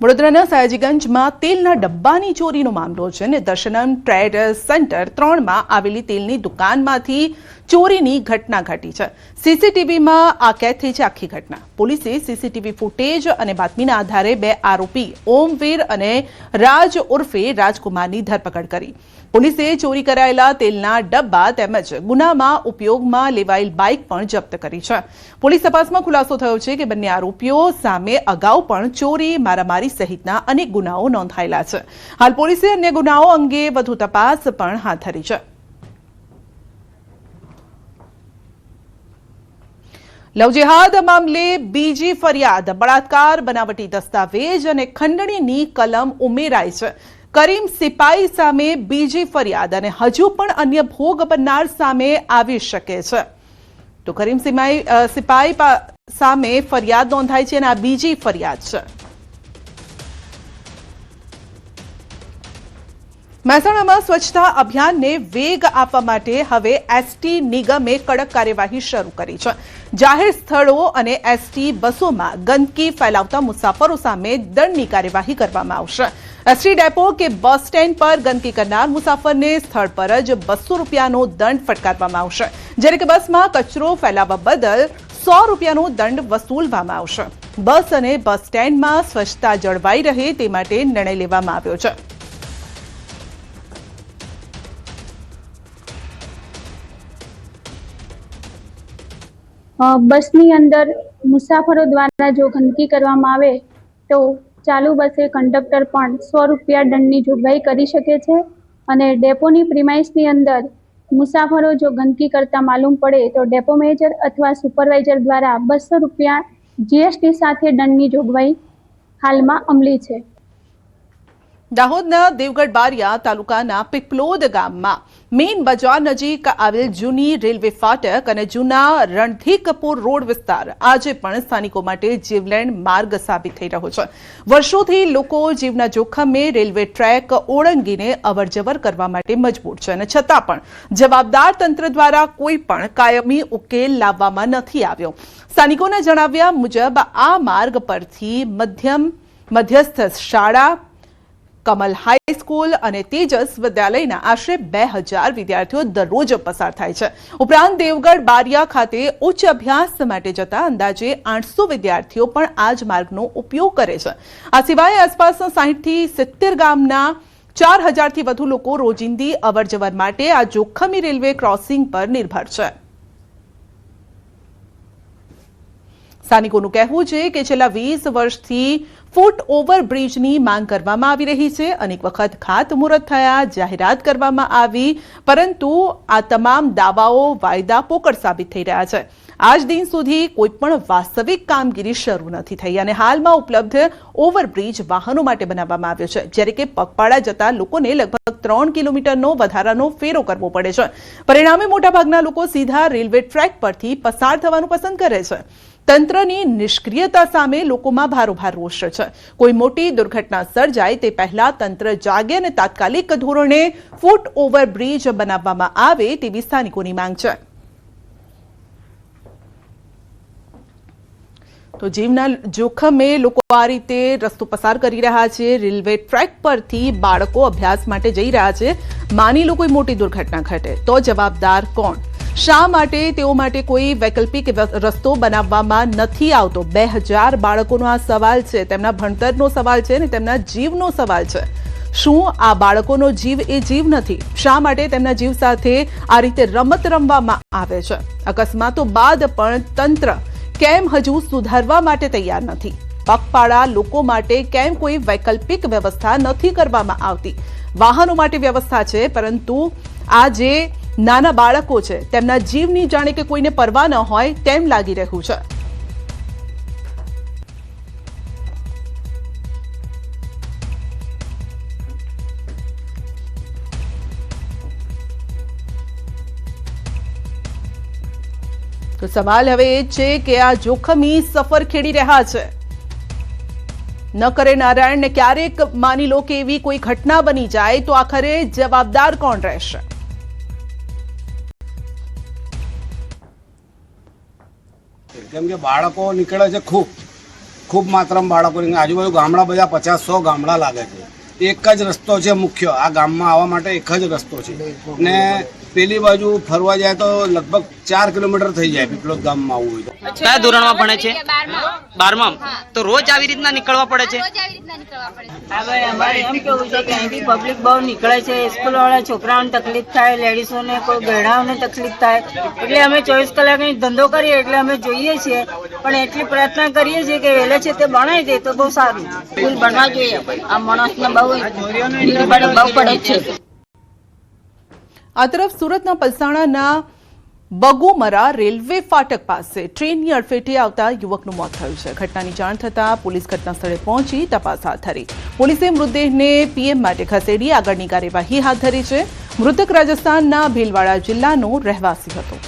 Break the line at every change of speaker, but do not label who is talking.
વડોદરાના સયાજીગંજમાં તેલના ડબ્બાની ચોરીનો મામલો છે ને દર્શનમ ટ્રેડ સેન્ટર 3માં આવેલી તેલની દુકાનમાંથી ચોરીની ઘટના ઘટી છે। સીસીટીવીમાં આ કેદ થઈ છે આખી ઘટના। પોલીસે સીસીટીવી ફૂટેજ અને બાતમીના આધારે બે આરોપી ઓમવીર અને રાજ ઉર્ફે રાજકુમારની ધરપકડ કરી। પોલીસે ચોરી કરાયેલા તેલના ડબ્બા તેમજ ગુનામાં ઉપયોગમાં લેવાયેલ બાઇક પણ જપ્ત કરી છે। પોલીસ તપાસમાં ખુલાસો થયો છે કે બંને આરોપીઓ સામે અગાઉ પણ ચોરી, મારામારી સહિતના અનેક ગુનાઓ નોંધાયેલા છે। હાલ પોલીસે અન્ય ગુનાઓ અંગે વધુ તપાસ પણ હાથ ધરી છે। લવ જેહાદ મામલે બીજી ફરિયાદ, બળાત્કાર, બનાવટી દસ્તાવેજ અને ખંડણીની કલમ ઉમેરાઈ છે। કરીમ સિપાઈ સામે બીજી ફરિયાદ અને હજુ પણ અન્ય ભોગ બનનાર સામે આવી શકે છે। તો કરીમ સિપાઈ સામે ફરિયાદ નોંધાઈ છે અને આ બીજી ફરિયાદ છે। મહેસાણામાં સ્વચ્છતા અભિયાનને વેગ આપવા માટે હવે એસટી નિગમે કડક કાર્યવાહી શરૂ કરી છે। જાહેર સ્થળો અને એસટી બસોમાં ગંદકી ફેલાવતા મુસાફરો સામે દંડની કાર્યવાહી કરવામાં આવશે। એસટી ડેપો કે બસ સ્ટેન્ડ પર ગંદકી કરનાર મુસાફરને સ્થળ પર જ 200 રૂપિયાનો દંડ ફટકારવામાં આવશે, જ્યારે કે બસમાં કચરો ફેલાવવા બદલ 100 રૂપિયાનો દંડ વસૂલવામાં આવશે। બસ અને બસ સ્ટેન્ડમાં સ્વચ્છતા જળવાઈ રહે તે માટે નિર્ણય લેવામાં આવ્યો છે।
બસની અંદર મુસાફરો દ્વારા જો ગંદકી કરવામાં આવે તો ચાલુ બસે કંડક્ટર પણ 100 રૂપિયા દંડની જોગવાઈ કરી શકે છે અને ડેપોની પ્રિમાઇસની અંદર મુસાફરો જો ગંદકી કરતા માલુમ પડે તો ડેપો મેનેજર અથવા સુપરવાઇઝર દ્વારા 200 રૂપિયા જીએસટી સાથે દંડની જોગવાઈ હાલમાં અમલી છે।
દાહોદના દેવગઢ બારિયા તાલુકાના પીપલોદ ગામમાં મેઇન બજાર નજીક આવેલ જૂની રેલવે ફાટક અને જૂના રણધીકપુર રોડ વિસ્તાર આજે પણ સ્થાનિકો માટે જીવલેણ માર્ગ સાબિત થઈ રહ્યો છે। વર્ષોથી લોકો જીવના જોખમે રેલવે ટ્રેક ઓળંગીને અવરજવર કરવા માટે મજબૂર છે અને છતાં પણ જવાબદાર તંત્ર દ્વારા કોઈ પણ કાયમી ઉકેલ લાવવામાં નથી આવ્યો। સ્થાનિકોના જણાવ્યા મુજબ આ માર્ગ પરથી મધ્યસ્થ શાળા, કમલ હાઈસ્કૂલ અને તેજસ વિદ્યાલયના આશરે 2000 વિદ્યાર્થીઓ દરરોજ પસાર થાય છે। ઉપરાંત દેવગઢ બારિયા ખાતે ઉચ્ચ અભ્યાસ માટે જતા અંદાજે 800 વિદ્યાર્થીઓ પણ આ જ માર્ગનો ઉપયોગ કરે છે। આ સિવાય આસપાસના 60 થી 70 ગામના 4000 થી વધુ લોકો રોજિંદી અવરજવર માટે આ જોખમી રેલવે ક્રોસિંગ પર નિર્ભર છે। સ્થાનિકોનું કહેવું છે કે છેલ્લા 20 વર્ષથી ફૂટ ઓવર બ્રિજની માંગ કરવામાં આવી રહી છે। અનેક વખત ખાતમુહૂર્ત થયા, જાહેરાત કરવામાં આવી, પરંતુ આ તમામ દાવાઓ વાયદા પોકળ સાબિત થઈ રહ્યા છે। આજ દિન સુધી કોઈ પણ વાસ્તવિક કામગીરી શરૂ નથી થઈ અને હાલમાં ઉપલબ્ધ ઓવરબ્રિજ વાહનો માટે બનાવવામાં આવ્યો છે, જ્યારે કે પગપાળા જતા લોકોને લગભગ 3 કિલોમીટરનો વધારાનો ફેરો કરવો પડે છે। પરિણામે મોટાભાગના લોકો સીધા રેલવે ટ્રેક પરથી પસાર થવાનું પસંદ કરે છે। તંત્રની નિષ્ક્રિયતા સામે લોકોમાં ભારોભાર રોષ છે। કોઈ મોટી દુર્ઘટના સર્જાય તે પહેલા તંત્ર જાગે અને તાત્કાલિક ધોરણે ફૂટ ઓવર બ્રિજ બનાવવામાં આવે તેવી સ્થાનિકોની માંગ છે। તો જીવના જોખમે લોકો આ રીતે રસ્તો પસાર કરી રહ્યા છે। રેલવે ટ્રેક પરથી બાળકો અભ્યાસ માટે જઈ રહ્યા છે। માની લો કોઈ મોટી દુર્ઘટના ઘટે તો જવાબદાર કોણ? શા માટે તેઓ માટે કોઈ વૈકલ્પિક રસ્તો બનાવવામાં નથી આવતો? 2000 બાળકોનો આ સવાલ છે, તેમના ભણતરનો સવાલ છે અને તેમના જીવનો સવાલ છે। શું આ બાળકોનો જીવ એ જીવ નથી? શા માટે તેમના જીવ સાથે આ રીતે રમત રમવામાં આવે છે? અકસ્માતો બાદ પણ તંત્ર કેમ હજુ સુધારવા માટે તૈયાર નથી? પગપાળા લોકો માટે કેમ કોઈ વૈકલ્પિક વ્યવસ્થા નથી કરવામાં આવતી? વાહનો માટે વ્યવસ્થા છે, પરંતુ આ જે નાના બાળકો છે તેમના જીવની જાણે કે કોઈને પરવા ન હોય તેમ લાગી રહ્યું છે। તો સવાલ હવે એ છે કે આ જોખમી સફર ખેડી રહ્યા છે ન કરે નારાયણ ને ક્યારેક માની લો કે એવી કોઈ ઘટના બની જાય તો આખરે જવાબદાર કોણ રહેશે?
કેમ કે બાળકો નીકળે છે ખૂબ ખૂબ માત્રામાં બાળકોની આજુબાજુ ગામડા બધા 50-100 ગામડા લાગે છે. એક જ રસ્તો છે મુખ્ય આ ગામમાં આવવા માટે, એક જ રસ્તો છે ને પેલી બાજુ ફરવા જાય તો લગભગ 4 કિલોમીટર થઈ જાય પીપલોદ ગામમાં આવવું હોય તો.
કયા ધોરણમાં ભણે છે? 12માં. તો રોજ આવી રીતના નીકળવા પડે છે?
હવે અમારે એમ કેવું છે કે અહીંથી પબ્લિક બહુ નીકળે છે, સ્કૂલ વાળા છોકરાઓને તકલીફ થાય, લેડીઝોને કોઈ ગયડાઓને તકલીફ થાય, એટલે અમે 24 કલાકની ધંધો કરીએ એટલે અમે જોઈએ છીએ, પણ એટલી પ્રાર્થના કરીએ છીએ કે વહેલે છે તે ભણાઈ દે તો બહુ સારું.
સ્કૂલ ભણવા જોઈએ, આ માણસને બહુ પડે છે.
આ તરફ સુરતના પલસાણાના બગુમરા રેલવે ફાટક પાસે ટ્રેનની અડફેટે આવતા યુવકનું મોત થયું છે. ઘટનાની જાણ થતાં પોલીસ ઘટના સ્થળે પહોંચી તપાસ હાથ ધરી. પોલીસે મૃતદેહને પીએમ માટે ખસેડી આગળની કાર્યવાહી હાથ ધરી છે. મૃતક રાજસ્થાનના ભીલવાડા જિલ્લાનો રહેવાસી હતો.